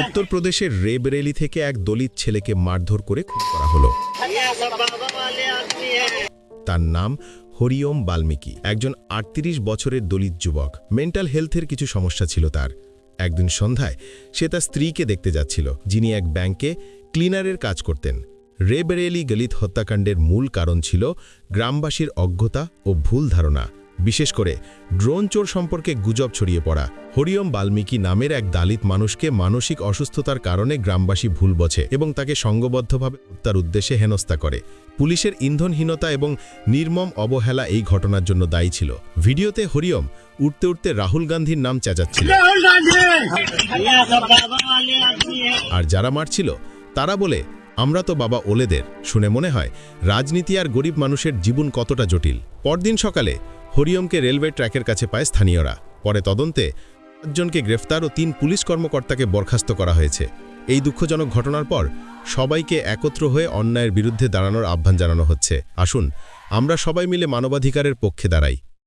উত্তরপ্রদেশের রেবরেলি থেকে এক দলিত ছেলেকে মারধর করে খুন করা হলো। তার নাম হরিওম বাল্মীকি, একজন ৩৮ বছরের দলিত যুবক। মেন্টাল হেলথের কিছু সমস্যা ছিল তার। একদিন সন্ধ্যায় সে তার স্ত্রীকে দেখতে যাচ্ছিল, যিনি এক ব্যাংকে ক্লিনারের কাজ করতেন। রেবরেলি দলিত হত্যাকাণ্ডের মূল কারণ ছিল গ্রামবাসীর অজ্ঞতা ও ভুল ধারণা, বিশেষ করে ড্রোন চোর সম্পর্কে গুজব ছড়িয়ে পড়া। হরিওম বাল্মীকি নামের এক দলিত মানুষকে মানসিক অসুস্থতার কারণে গ্রামবাসী ভুল বোঝে এবং তাকে সংঘবদ্ধভাবে হত্যার উদ্দেশ্যে হেনস্থা করে। পুলিশের ইন্ধনহীনতা এবং নির্মম অবহেলা এই ঘটনার জন্য দায়ী ছিল। ভিডিওতে হরিওম উঠতে উঠতে রাহুল গান্ধীর নাম চেঁচাচ্ছিল, আর যারা মারছিল তারা বলে, আমরা তো বাবা ওলেদের। শুনে মনে হয় রাজনীতি আর গরিব মানুষের জীবন কতটা জটিল। পরদিন সকালে হরিওমকে রেলওয়ে ট্র্যাকের কাছে পায় স্থানীয়রা। পরে তদন্তে ৫ জনকে গ্রেফতার ও ৩ পুলিশ কর্মকর্তাকে বরখাস্ত করা হয়েছে। এই দুঃখজনক ঘটনার পর সবাইকে একত্র হয়ে অন্যায়ের বিরুদ্ধে দাঁড়ানোর আহ্বান জানানো হচ্ছে। আসুন আমরা সবাই মিলে মানবাধিকারের পক্ষে দাঁড়াই।